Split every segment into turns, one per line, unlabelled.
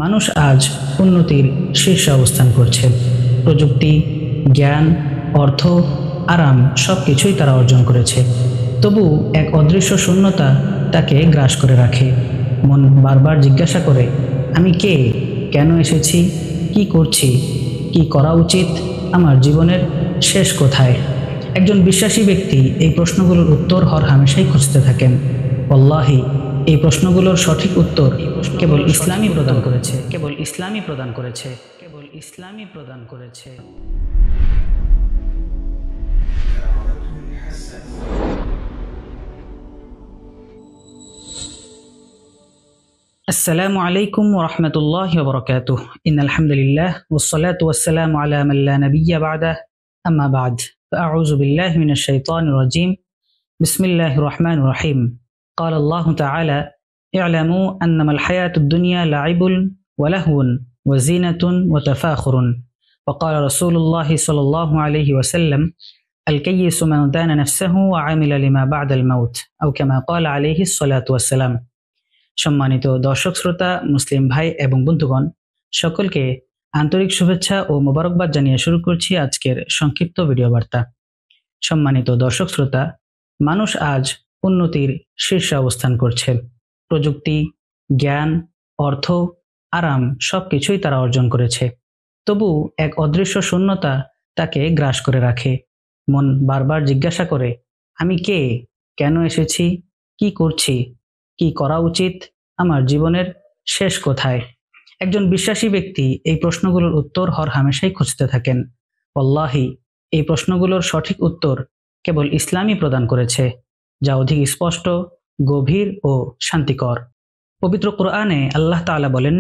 মানুষ আজ উন্নতির শীর্ষে অবস্থান করছে। প্রযুক্তি, জ্ঞান, অর্থ, আরাম সবকিছুই তারা অর্জন করেছে। তবু এক অদৃশ্য শূন্যতা তাকে গ্রাস করে রাখে। মন বারবার জিজ্ঞাসা করে, আমি কে, কেন এসেছি, কি করছি, কি করা উচিত, আমার জীবনের শেষ কোথায়? একজন বিশ্বাসী ব্যক্তি এই প্রশ্নগুলোর উত্তর হরহামেশাই খুঁজতে থাকেন। আল্লাহি, এই প্রশ্নগুলোর সঠিক উত্তর কেবল ইসলামই প্রদান করেছে, কেবল ইসলামই প্রদান করেছে, কেবল ইসলামই প্রদান করেছে। আসসালামু আলাইকুম ওয়া রাহমাতুল্লাহি ওয়া বারাকাতুহু। ইন্নাল হামদুলিল্লাহ ওয়াস সালাতু ওয়াস সালামু আলা মান লা নাবিয়্যা বা'দাহু, আম্মা বা'দ। ফাআউযু বিল্লাহি মিনাশ শাইতানির রাজীম। বিসমিল্লাহির রাহমানির রাহিম। ক্বালা আল্লাহু তাআলা: ই'লামু আন্নামাল হায়াতুদ দুনিয়া লা'iবুন ওয়া লাহওয়ুন ওয়া যিনাতুন ওয়া তাফাখুরুন। ওয়া ক্বালা রাসূলুল্লাহি সাল্লাল্লাহু আলাইহি ওয়াসাল্লাম: আল কাইয়িসু মান দানা নাফসাহু ওয়া আমিলা লিমা বা'দাল মাউত, আও কামা ক্বালা আলাইহিস সালাতু ওয়াস সালাম। সম্মানিত দর্শক শ্রোতা, মুসলিম ভাই এবং বন্ধুগণ, সকলকে আন্তরিক শুভেচ্ছা ও মোবারকবাদ জানিয়ে শুরু করছি আজকের সংক্ষিপ্ত ভিডিও বার্তা। সম্মানিত দর্শক শ্রোতা, মানুষ আজ উন্নতির শীর্ষে অবস্থান করছে। প্রযুক্তি, জ্ঞান, অর্থ, আরাম সবকিছুই তারা অর্জন করেছে। তবু এক অদৃশ্য শূন্যতা তাকে গ্রাস করে রাখে। মন বারবার জিজ্ঞাসা করে, আমি কে, কেন এসেছি, কি করছি, কি করা উচিত, আমার জীবনের শেষ কোথায়? একজন বিশ্বাসী ব্যক্তি এই প্রশ্নগুলোর উত্তর হরহামেশাই খুঁজতে থাকেন। আল্লাহি, এই প্রশ্নগুলোর সঠিক উত্তর কেবল ইসলামই প্রদান করেছে, যা অধিক স্পষ্ট, গভীর ও শান্তিকর। পবিত্র কোরআনে আল্লাহ তাআলা বলেন,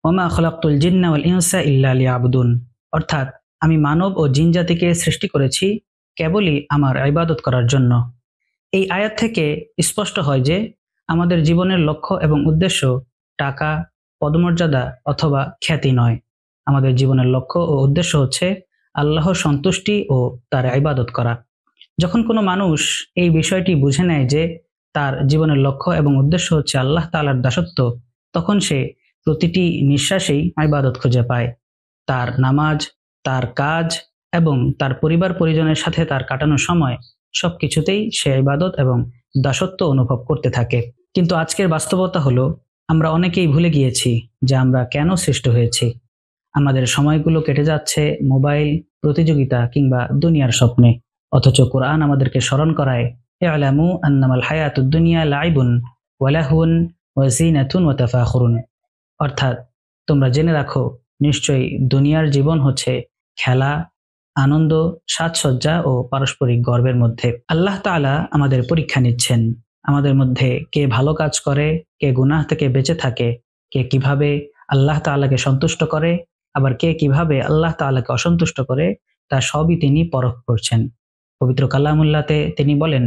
ওমা খলাকতুল জিন্না ওয়াল ইনসা ইল্লা লিয়াবুদুন, অর্থাৎ আমি মানব ও জিন জাতিকে সৃষ্টি করেছি কেবলই আমার ইবাদত করার জন্য। এই আয়াত থেকে স্পষ্ট হয় যে আমাদের জীবনের লক্ষ্য এবং উদ্দেশ্য টাকা, পদমর্যাদা অথবা খ্যাতি নয়। আমাদের জীবনের লক্ষ্য ও উদ্দেশ্য হচ্ছে আল্লাহর সন্তুষ্টি ও তার ইবাদত করা। যখন কোনো মানুষ এই বিষয়টি বুঝে নেয় যে তার জীবনের লক্ষ্য এবং উদ্দেশ্য হচ্ছে আল্লাহ তাআলার দাসত্ব, তখন সে প্রতিটি নিঃশ্বাসেই ইবাদত খুঁজে পায়। তার নামাজ, তার কাজ এবং তার পরিবার পরিজনের সাথে তার কাটানো সময় সবকিছুতেই সে ইবাদত এবং দাসত্ব অনুভব করতে থাকে। কিন্তু আজকের বাস্তবতা হলো, আমরা অনেকেই ভুলে গিয়েছি যে আমরা কেন সৃষ্ট হয়েছি। আমাদের সময়গুলো কেটে যাচ্ছে মোবাইল, প্রতিযোগিতা কিংবা দুনিয়ার স্বপ্নে। অথচ কোরআন আমাদেরকে স্মরণ করায়, ই'লামু আন্নামাল হায়াতুদ দুনিয়া লাইবুন ওয়া লাহওয়ুন ওয়া যিনাতুন ওয়া তাফাখুরুন, অর্থাৎ তোমরা জেনে রাখো, নিশ্চয়ই দুনিয়ার জীবন হচ্ছে খেলা, আনন্দ, সাজসজ্জা ও পারস্পরিক গর্বের মধ্যে। আল্লাহ তাআলা আমাদের পরীক্ষা নিচ্ছেন। আমাদের মধ্যে কে ভালো কাজ করে, কে গুনাহ থেকে বেঁচে থাকে, কে কিভাবে আল্লাহ তাআলাকে সন্তুষ্ট করে, আবার কে কিভাবে আল্লাহ তাআলাকে অসন্তুষ্ট করে, তা সবই তিনি পরখ করছেন। পবিত্র কালামুল্লাহতে তিনি বলেন,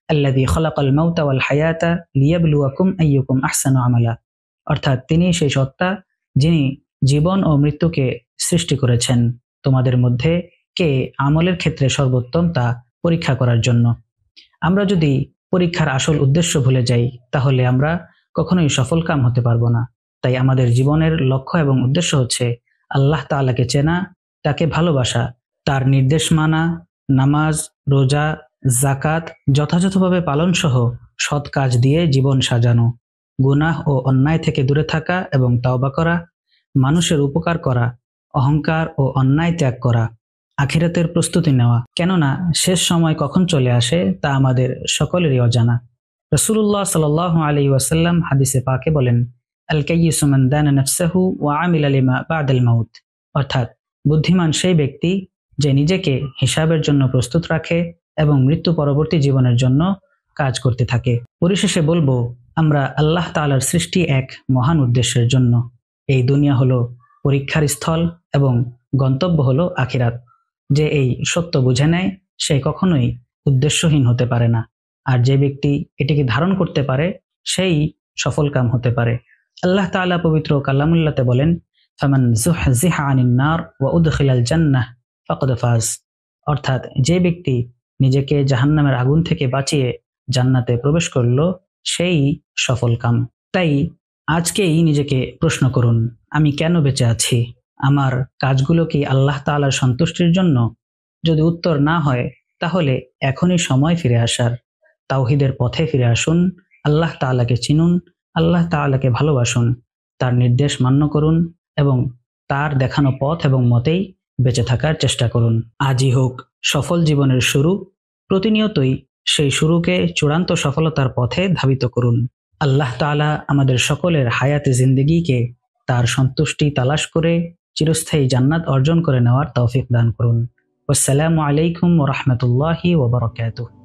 আল্লাযী খলাকাল মাউতা ওয়াল হায়াতা লিয়াবলুয়াকুম আইয়ুকুম আহসানু আমালা, অর্থাৎ তিনি সেই সত্তা যিনি জীবন ও মৃত্যুকে সৃষ্টি করেছেন তোমাদের মধ্যে কে আমলের ক্ষেত্রে সর্বোত্তম তা পরীক্ষা করার জন্য। আমরা যদি পরীক্ষার আসল উদ্দেশ্য ভুলে যাই, তাহলে আমরা কখনোই সফলকাম হতে পারবো না। তাই আমাদের জীবনের লক্ষ্য এবং উদ্দেশ্য হচ্ছে আল্লাহ তাআলাকে চেনা, তাকে ভালোবাসা, তার নির্দেশ মানা, নামাজ, রোজা, যাকাত যথাযথভাবে পালন সহ সৎ কাজ দিয়ে জীবন সাজানো, গুনাহ ও অন্যায় থেকে দূরে থাকা এবং তাওবা করা, মানুষের উপকার করা, অহংকার ও অন্যায় ত্যাগ করা, আখিরাতের প্রস্তুতি নেওয়া। কেননা শেষ সময় কখন চলে আসে তা আমাদের সকলেরই অজানা। রাসূলুল্লাহ সাল্লাল্লাহু আলাইহি ওয়াসাল্লাম হাদিসে পাকে বলেন, আল কাইয়িসু মান দানা নাফসাহু ওয়া আমিলা লিমা বা'দাল মাউত, অর্থাৎ বুদ্ধিমান সেই ব্যক্তি যে নিজেকে হিসাবের জন্য প্রস্তুত রাখে এবং মৃত্যু পরবর্তী জীবনের জন্য কাজ করতে থাকে। পরিশেষে বলবো, আমরা আল্লাহ তাআলার সৃষ্টি এক মহান উদ্দেশ্যের জন্য। এই দুনিয়া হলো পরীক্ষার স্থল এবং গন্তব্য হলো আখিরাত। যে এই সত্য বুঝে নেয়, সে কখনোই উদ্দেশ্যহীন হতে পারে না। আর যে ব্যক্তি এটিকে ধারণ করতে পারে, সেই সফলকাম হতে পারে। আল্লাহ তাআলা পবিত্র কালামুল্লাহতে বলেন, ফামান যুহজিহা আনিন নার ওয়া উদখিলাল জান্নাহ ফাকাদ ফাজ, অর্থাৎ যে ব্যক্তি নিজেকে জাহান্নামের আগুন থেকে বাঁচিয়ে জান্নাতে প্রবেশ করলো, সেই সফলকাম। তাই আজকেই নিজেকে প্রশ্ন করুন, আমি কেন বেঁচে আছি? আমার কাজগুলো কি আল্লাহ তাআলার সন্তুষ্টির জন্য? যদি উত্তর না হয়, তাহলে এখনই সময় ফিরে আসার। তাওহীদের পথে ফিরে আসুন, আল্লাহ তাআলাকে চিনুন, আল্লাহ তাআলাকে ভালোবাসুন, তার নির্দেশ মান্য করুন এবং তার দেখানো পথ এবং মতেই বেঁচে থাকার চেষ্টা করুন। আজই হোক সফল জীবনের শুরু। প্রতিনিয়তই সেই শুরুকে চূড়ান্ত সফলতার পথে ধাবিত করুন। আল্লাহ তাআলা আমাদের সকলের হায়াতে জিন্দেগিকে তার সন্তুষ্টি তালাশ করে চিরস্থায়ী জান্নাত অর্জন করে নেওয়ার তৌফিক দান করুন। আসসালামু আলাইকুম ওয়া রাহমাতুল্লাহি ওয়া বারাকাতুহু।